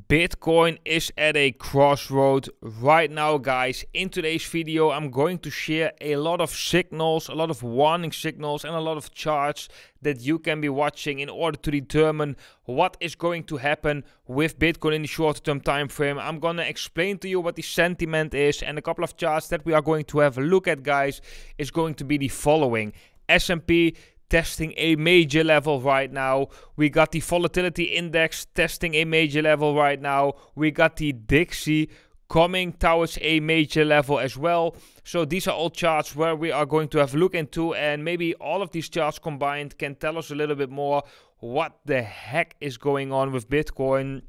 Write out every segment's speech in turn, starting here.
Bitcoin is at a crossroad right now, guys. In today's video, I'm going to share a lot of signals, a lot of warning signals, and a lot of charts that you can be watching in order to determine what is going to happen with Bitcoin in the shorter term time frame. I'm gonna explain to you what the sentiment is, and a couple of charts that we are going to have a look at, guys, is going to be the following. S&P testing a major level right now. We got the volatility index testing a major level right now. We got the Dixie coming towards a major level as well. So these are all charts where we are going to have a look into, and maybe all of these charts combined can tell us a little bit more what the heck is going on with Bitcoin.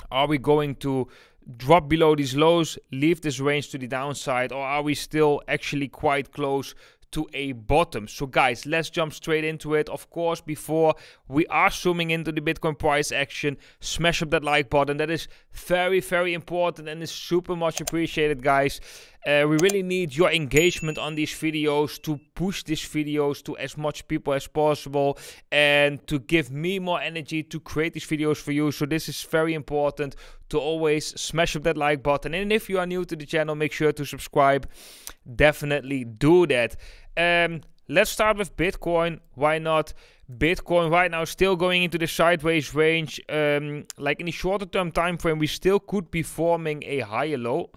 Are we going to drop below these lows, leave this range to the downside, or are we still actually quite close to a bottom? So guys, let's jump straight into it. Of course, before we are zooming into the Bitcoin price action, smash up that like button. That is very, very important and is super much appreciated, guys. We really need your engagement on these videos to push these videos to as much people as possible and to give me more energy to create these videos for you. So this is very important to always smash up that like button. And if you are new to the channel, make sure to subscribe. Definitely do that. Let's start with Bitcoin. Why not? Bitcoin right now still going into the sideways range. Like in the shorter term time frame, we still could be forming a higher low,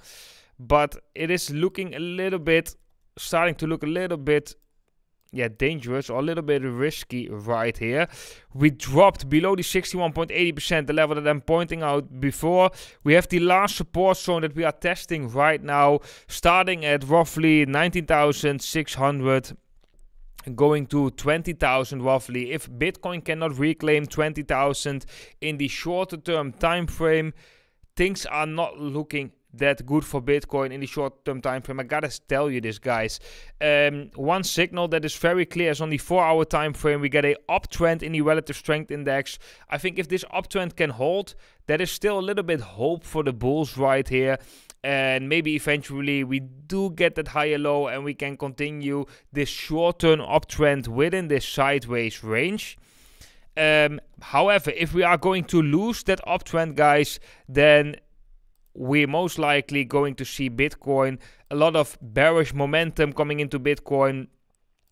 but it is looking a little bit, starting to look a little bit, dangerous or a little bit risky right here. We dropped below the 61.80%, the level that I'm pointing out before. We have the last support zone that we are testing right now, starting at roughly 19,600. Going to 20,000 roughly. If Bitcoin cannot reclaim 20,000 in the shorter term time frame, things are not looking that good for Bitcoin in the short term time frame. I gotta tell you this, guys. One signal that is very clear is on the 4-hour time frame. We get a uptrend in the relative strength index. I think if this uptrend can hold, there is still a little bit hope for the bulls right here. And maybe eventually we do get that higher low and we can continue this short-term uptrend within this sideways range. However, if we are going to lose that uptrend, guys, then we're most likely going to see Bitcoin, a lot of bearish momentum coming into Bitcoin.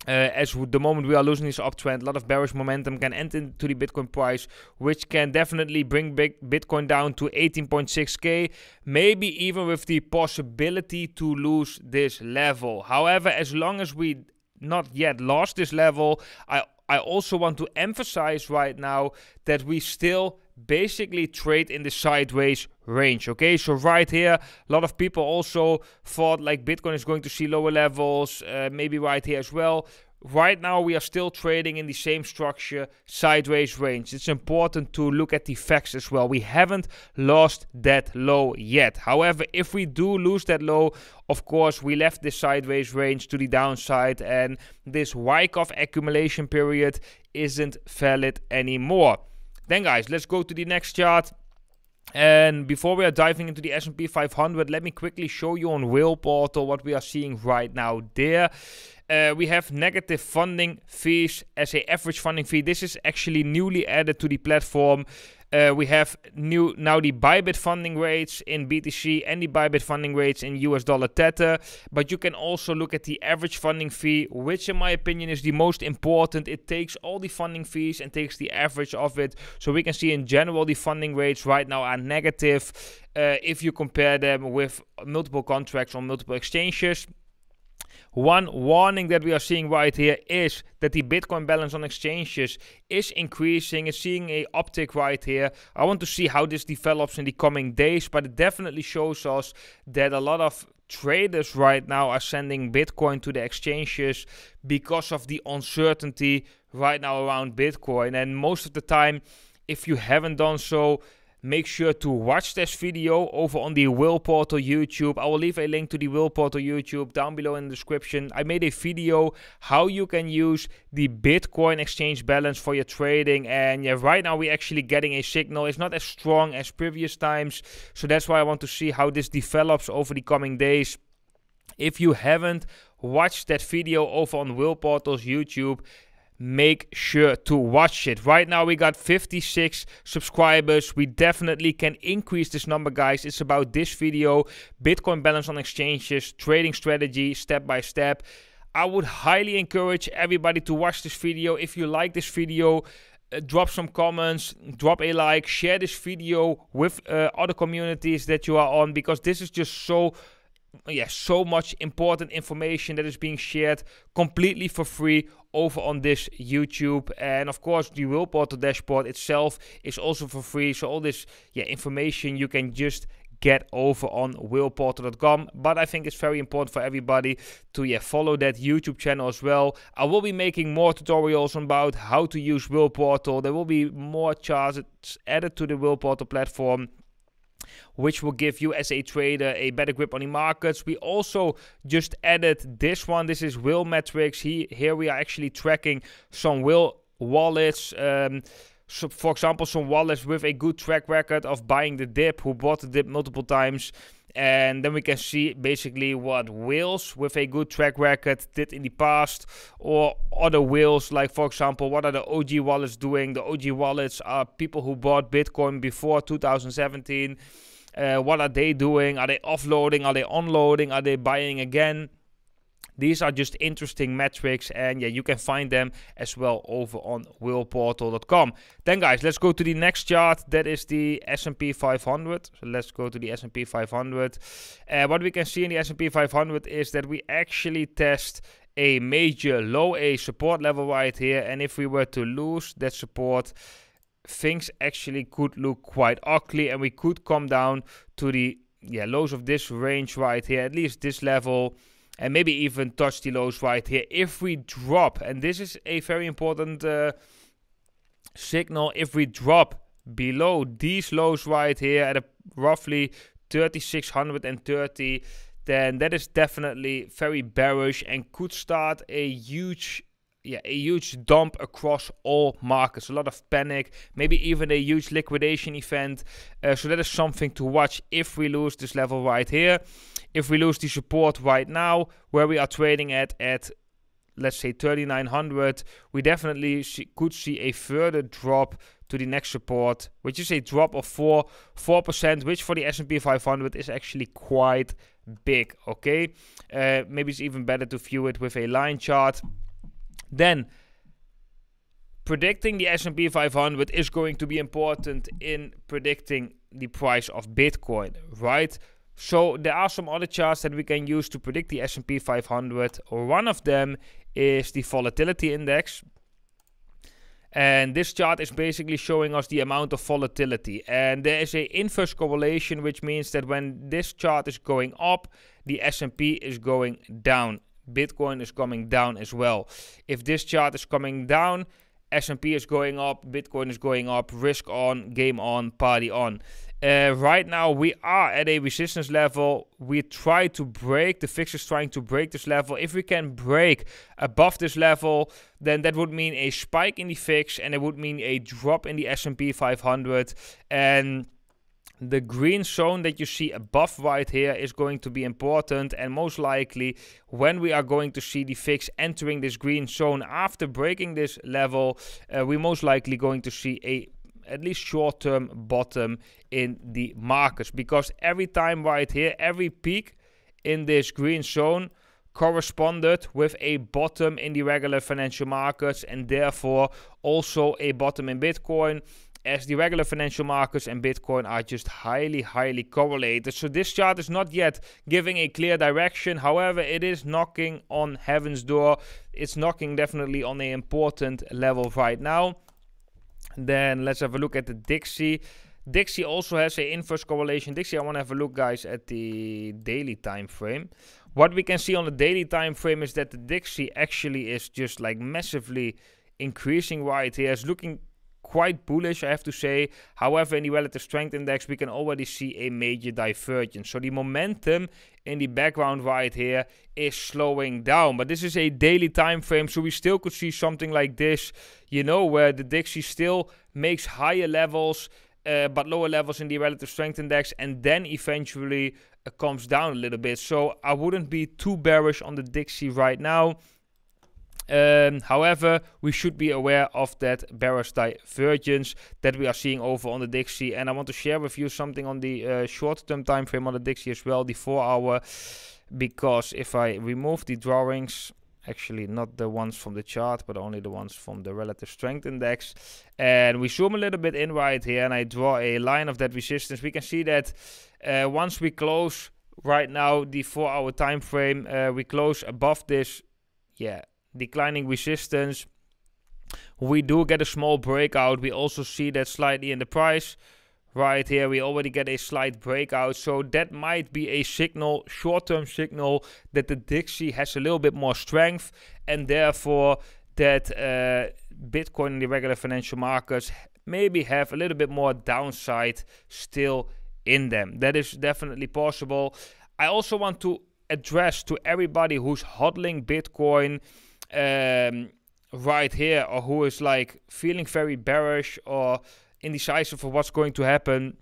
As the moment we are losing this uptrend, a lot of bearish momentum can enter into the Bitcoin price, which can definitely bring Bitcoin down to 18.6k, maybe even with the possibility to lose this level. However, as long as we not yet lost this level, I also want to emphasize right now that we still basically trade in the sideways range. Okay, so right here, a lot of people also thought like Bitcoin is going to see lower levels, maybe right here as well. Right now we are still trading in the same structure, sideways range. It's important to look at the facts as well. We haven't lost that low yet. However, if we do lose that low, of course we left this sideways range to the downside, and this Wyckoff accumulation period isn't valid anymore. Then guys, let's go to the next chart. And before we are diving into the S&P 500, let me quickly show you on Whale Portal what we are seeing right now there. We have negative funding fees as a average funding fee. This is actually newly added to the platform. We have now the Bybit funding rates in BTC and the Bybit funding rates in US dollar Tether. But you can also look at the average funding fee, which in my opinion is the most important. It takes all the funding fees and takes the average of it. So we can see in general the funding rates right now are negative if you compare them with multiple contracts on multiple exchanges. One warning that we are seeing right here is that the Bitcoin balance on exchanges is increasing. It's seeing a uptick right here. I want to see how this develops in the coming days, but it definitely shows us that a lot of traders right now are sending Bitcoin to the exchanges because of the uncertainty right now around Bitcoin. And most of the time, if you haven't done so, make sure to watch this video over on the Whale Portal YouTube. I will leave a link to the Whale Portal YouTube down below in the description. I made a video how you can use the Bitcoin exchange balance for your trading. And yeah, right now we're actually getting a signal. It's not as strong as previous times. So that's why I want to see how this develops over the coming days. If you haven't watched that video over on Whale Portal's YouTube, make sure to watch it. Right now we got 56 subscribers. We definitely can increase this number, guys. It's about this video, Bitcoin balance on exchanges, trading strategy, step by step. I would highly encourage everybody to watch this video. If you like this video, drop some comments, drop a like, share this video with other communities that you are on, because this is just so much important information that is being shared completely for free over on this YouTube. And of course, the Will Portal dashboard itself is also for free. So all this information you can just get over on willportal.com. But I think it's very important for everybody to follow that YouTube channel as well. I will be making more tutorials about how to use Will Portal. There will be more charts added to the Will Portal platform, which will give you as a trader a better grip on the markets. We also just added this one. This is Will Metrics. Here we are actually tracking some Will wallets. So for example, some wallets with a good track record of buying the dip, who bought the dip multiple times. And then we can see basically what whales with a good track record did in the past, or other whales, like for example, what are the OG wallets doing? The OG wallets are people who bought Bitcoin before 2017. What are they doing? Are they offloading? Are they unloading? Are they buying again? These are just interesting metrics, and you can find them as well over on willportal.com. Then guys, let's go to the next chart. That is the S&P 500. So let's go to the S&P 500. What we can see in the S&P 500 is that we actually test a major low, a support level right here. And if we were to lose that support, things actually could look quite ugly, and we could come down to the lows of this range right here, at least this level, and maybe even touch the lows right here. If we drop, and this is a very important signal, if we drop below these lows right here at roughly 3,630, then that is definitely very bearish and could start a huge dump across all markets. A lot of panic, maybe even a huge liquidation event. So that is something to watch if we lose this level right here. If we lose the support right now, where we are trading at let's say 3,900, we definitely could see a further drop to the next support, which is a drop of 4%, which for the S&P 500 is actually quite big, okay? Maybe it's even better to view it with a line chart. Then, predicting the S&P 500 is going to be important in predicting the price of Bitcoin, right? So there are some other charts that we can use to predict the S&P 500. One of them is the volatility index. And this chart is basically showing us the amount of volatility. And there is an inverse correlation, which means that when this chart is going up, the S&P is going down. Bitcoin is coming down as well. If this chart is coming down, S&P is going up, Bitcoin is going up, risk on, game on, party on. Right now we are at a resistance level. We try to break, the fix is trying to break this level. If we can break above this level, then that would mean a spike in the fix, and it would mean a drop in the S&P 500. And the green zone that you see above right here is going to be important, and most likely when we are going to see the fix entering this green zone after breaking this level, we're most likely going to see at least short-term bottom in the markets, because every time right here, every peak in this green zone corresponded with a bottom in the regular financial markets, and therefore also a bottom in Bitcoin, as the regular financial markets and Bitcoin are just highly correlated. So this chart is not yet giving a clear direction. However, it is knocking on heaven's door. It's knocking definitely on an important level right now. Then let's have a look at the Dixie. Dixie also has an inverse correlation. Dixie, I want to have a look, guys, at the daily time frame. What we can see on the daily time frame is that the Dixie actually is just like massively increasing right here. It's looking quite bullish, I have to say. However, in the relative strength index, we can already see a major divergence. So the momentum in the background right here is slowing down. But this is a daily time frame, so we still could see something like this, you know, where the Dixie still makes higher levels, but lower levels in the relative strength index, and then eventually comes down a little bit. So I wouldn't be too bearish on the Dixie right now. However, we should be aware of that bearish divergence that we are seeing over on the Dixie, and I want to share with you something on the short-term time frame on the Dixie as well, the 4-hour, because if I remove the drawings, actually not the ones from the chart, but only the ones from the relative strength index, and we zoom a little bit in right here, and I draw a line of that resistance, we can see that once we close right now the 4-hour time frame, we close above this, declining resistance, we do get a small breakout. We also see that slightly in the price right here, we already get a slight breakout, so that might be a signal, short-term signal, that the Dixie has a little bit more strength, and therefore that Bitcoin in the regular financial markets maybe have a little bit more downside still in them. That is definitely possible. I also want to address to everybody who's hodling Bitcoin right here, or who is like feeling very bearish or indecisive for what's going to happen.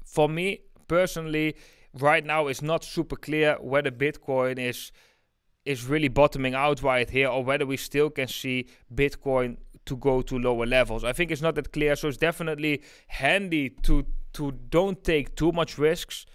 For me personally, right now it's not super clear whether Bitcoin is really bottoming out right here, or whether we still can see Bitcoin to go to lower levels. I think it's not that clear, so it's definitely handy to don't take too much risks.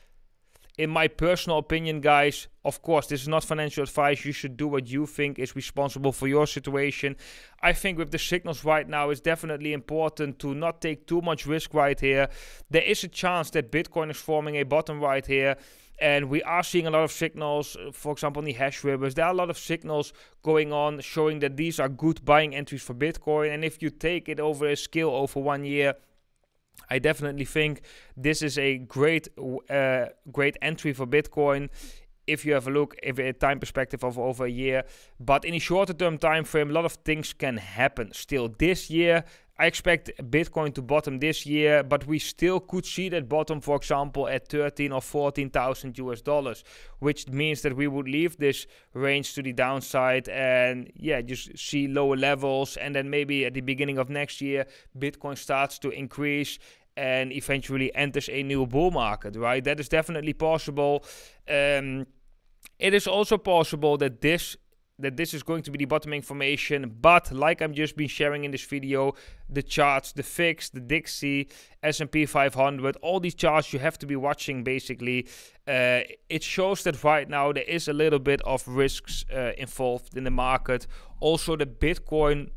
In my personal opinion, guys, of course, this is not financial advice. You should do what you think is responsible for your situation. I think with the signals right now, it's definitely important to not take too much risk right here. There is a chance that Bitcoin is forming a bottom right here, and we are seeing a lot of signals, for example, in the hash ribbons. There are a lot of signals going on showing that these are good buying entries for Bitcoin, and if you take it over a scale over 1 year, I definitely think this is a great entry for Bitcoin if you have a look at a time perspective of over a year. But in a shorter term time frame, a lot of things can happen still this year. I expect Bitcoin to bottom this year, but we still could see that bottom, for example, at 13 or 14,000 US dollars, which means that we would leave this range to the downside and just see lower levels, and then maybe at the beginning of next year, Bitcoin starts to increase and eventually enters a new bull market, right? That is definitely possible. It is also possible that this is going to be the bottoming formation, but like I'm just been sharing in this video, the charts, the VIX, the Dixie, S&P 500, all these charts you have to be watching basically. It shows that right now there is a little bit of risks involved in the market. Also, the Bitcoin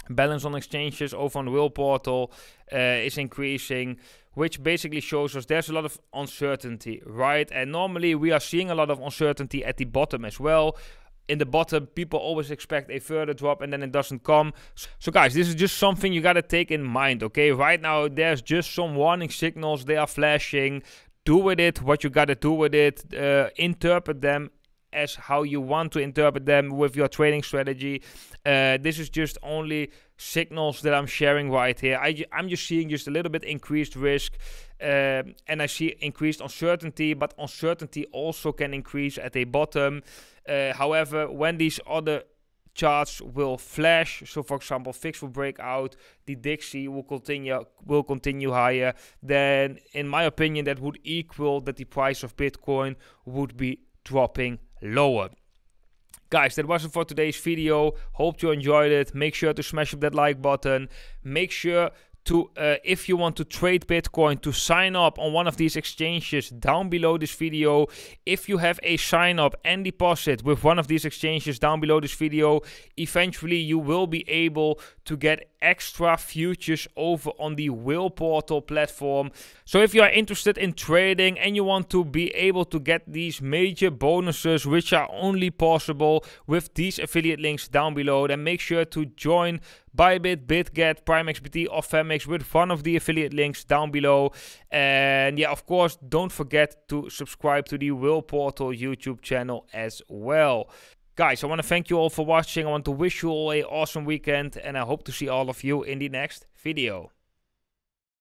balance on exchanges over on the Will portal is increasing, which basically shows us there's a lot of uncertainty, right? And normally we are seeing a lot of uncertainty at the bottom as well. In the bottom, people always expect a further drop and then it doesn't come. So guys, this is just something you got to take in mind, okay? Right now, there's just some warning signals. They are flashing. Do with it what you got to do with it. Interpret them as how you want to interpret them with your trading strategy. This is just only signals that I'm sharing right here. I'm just seeing just a little bit increased risk, and I see increased uncertainty, but uncertainty also can increase at a bottom. However, when these other charts will flash, so for example, VIX will break out, the Dixie will continue higher, then in my opinion that would equal that the price of Bitcoin would be dropping lower. Guys, that was it for today's video. Hope you enjoyed it. Make sure to smash up that like button. Make sure to, if you want to trade Bitcoin, to sign up on one of these exchanges down below this video. If you have a sign up and deposit with one of these exchanges down below this video, eventually you will be able to get extra futures over on the Will portal platform. So if you are interested in trading and you want to be able to get these major bonuses, which are only possible with these affiliate links down below, then make sure to join Bybit, BitGet, PrimeXBT or Femix with one of the affiliate links down below. And yeah, of course, don't forget to subscribe to the Will Portal YouTube channel as well. Guys, I want to thank you all for watching. I want to wish you all an awesome weekend, and I hope to see all of you in the next video.